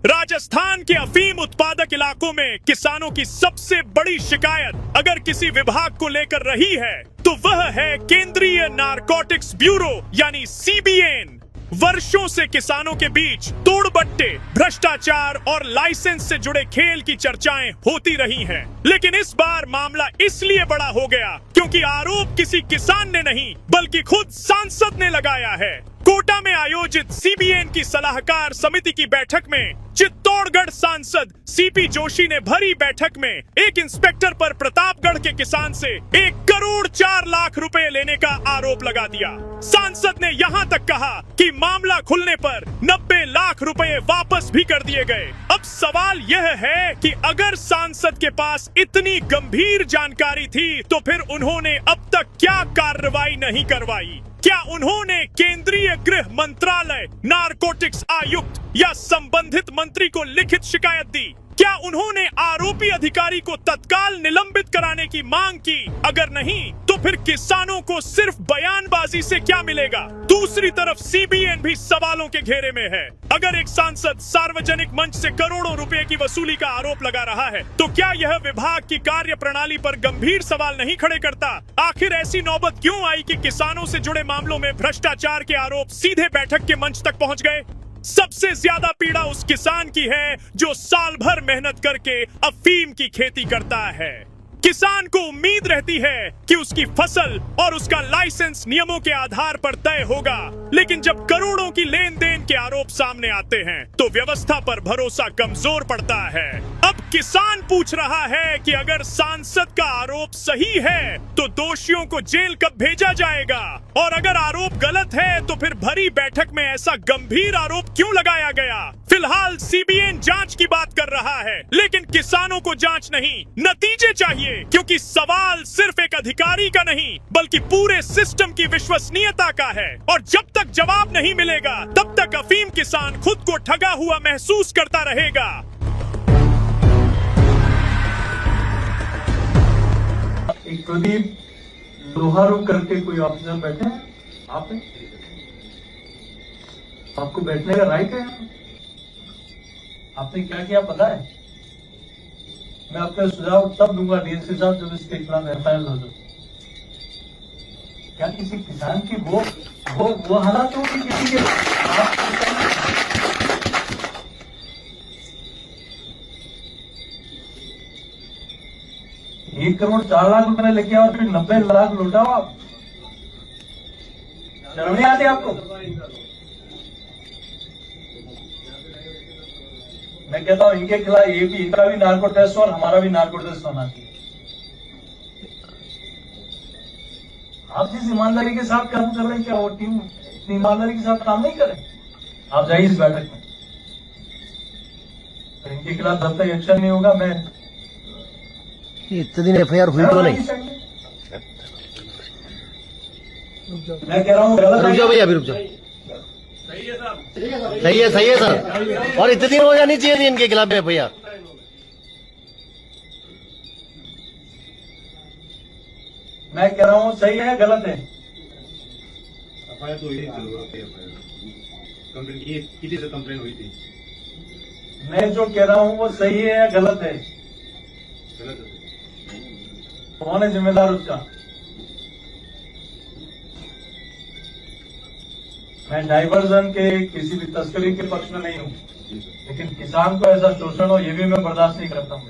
राजस्थान के अफीम उत्पादक इलाकों में किसानों की सबसे बड़ी शिकायत अगर किसी विभाग को लेकर रही है तो वह है केंद्रीय नारकोटिक्स ब्यूरो यानी सीबीएन। वर्षों से किसानों के बीच तोड़बट्टे, भ्रष्टाचार और लाइसेंस से जुड़े खेल की चर्चाएं होती रही हैं। लेकिन इस बार मामला इसलिए बड़ा हो गया क्योंकि आरोप किसी किसान ने नहीं बल्कि खुद सांसद ने लगाया है। कोटा में आयोजित सीबीएन की सलाहकार समिति की बैठक में चित्तौड़गढ़ सांसद सीपी जोशी ने भरी बैठक में एक इंस्पेक्टर पर प्रतापगढ़ के किसान से 1 करोड़ 4 लाख रुपए लेने का आरोप लगा दिया। सांसद ने यहाँ तक कहा कि मामला खुलने पर 90 लाख रुपए वापस भी कर दिए गए। अब सवाल यह है कि अगर सांसद के पास इतनी गंभीर जानकारी थी तो फिर उन्होंने अब तक क्या कार्रवाई नहीं करवाई? क्या उन्होंने केंद्रीय गृह मंत्रालय, नारकोटिक्स आयुक्त या संबंधित मंत्री को लिखित शिकायत दी? क्या उन्होंने आरोपी अधिकारी को तत्काल निलंबित कराने की मांग की? अगर नहीं तो फिर किसानों को सिर्फ बयानबाजी से क्या मिलेगा? दूसरी तरफ सीबीएन भी सवालों के घेरे में है। अगर एक सांसद सार्वजनिक मंच से करोड़ों रुपए की वसूली का आरोप लगा रहा है तो क्या यह विभाग की कार्य प्रणाली पर गंभीर सवाल नहीं खड़े करता? आखिर ऐसी नौबत क्यों आई कि किसानों से जुड़े मामलों में भ्रष्टाचार के आरोप सीधे बैठक के मंच तक पहुंच गए? सबसे ज्यादा पीड़ा उस किसान की है जो साल भर मेहनत करके अफीम की खेती करता है। किसान को उम्मीद रहती है कि उसकी फसल और उसका लाइसेंस नियमों के आधार पर तय होगा, लेकिन जब करोड़ों की लेन देन के आरोप सामने आते हैं तो व्यवस्था पर भरोसा कमजोर पड़ता है। अब किसान पूछ रहा है कि अगर सांसद का आरोप सही है तो दोषियों को जेल कब भेजा जाएगा, और अगर आरोप गलत है तो फिर भरी बैठक में ऐसा गंभीर आरोप क्यों लगाया गया? फिलहाल सीबीएन जांच की बात कर रहा है, लेकिन किसानों को जांच नहीं, नतीजे चाहिए, क्योंकि सवाल सिर्फ एक अधिकारी का नहीं बल्कि पूरे सिस्टम की विश्वसनीयता का है। और जब तक जवाब नहीं मिलेगा तब तक अफीम किसान खुद को ठगा हुआ महसूस करता रहेगा। एक प्रदीप लोहारू करके कोई ऑफिसर बैठे हैं, आप हैं? आपको बैठने का राइट है। आपने क्या किया पता है? मैं आपका सुझाव तब दूंगा डीएसपी साहब जब इसके खिलाफ एफआईआर हो जाए। क्या किसी किसान की वो हालात हो कि किसी के 1 करोड़ 4 लाख रुपए लेके आओ फिर 90 लाख लौटाओ? आप शर्म नहीं आती आपको? मैं कहता हूं इनके खिलाफ इनका भी नार्को टेस्ट और हमारा भी नार्को टेस्ट होना चाहिए। आप जिस ईमानदारी के साथ काम कर रहे हैं क्या वो टीम इतनी ईमानदारी के साथ काम नहीं करे? आप जाइए इस बैठक में, तो इनके खिलाफ जब तक एक्शन नहीं होगा मैं इतने दिन एफआईआर हुई तो नहीं। मैं कह रहा हूँ रुक जाओ भैया, अभी रुक जाओ। सही है सर, और इतने दिन हो जानी चाहिए थी इनके खिलाफ एफआईआर। मैं कह रहा हूँ सही है गलत है? किसी से कंप्लेन हुई थी? मैं जो कह रहा हूँ वो सही है या गलत है? गलत है। कौन है जिम्मेदार उसका? मैं डाइवर्जन के किसी भी तस्करी के पक्ष में नहीं हूँ, लेकिन किसान को ऐसा शोषण हो ये भी मैं बर्दाश्त नहीं करता हूँ।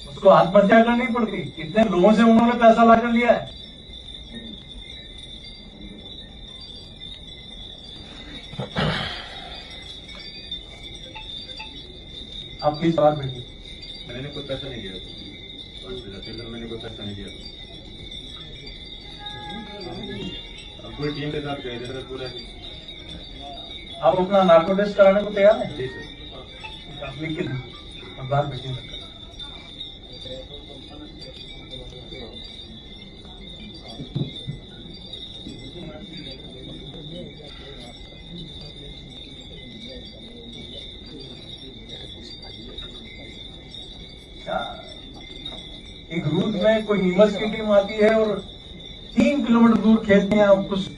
उसको आत्महत्या करनी पड़ती। कितने लोगों से उन्होंने पैसा लाकर लिया है। आप प्लीज बात बैठिए। मैंने कोई पैसा नहीं दिया, मैंने कोई पैसा नहीं दिया। पूरी टीम के साथ गए थे सर पूरा। आप अपना नार्को टेस्ट कराने को तैयार हैं? जी सर। आप लिख के दें, आप बात बैठिए। क्या एक रूट में कोई नीमच की टीम आती है और 3 किलोमीटर दूर खेत में आप कुछ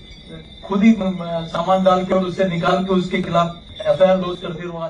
खुद ही सामान डाल के और उससे निकाल के उसके खिलाफ FIR लॉन्च करते रहो।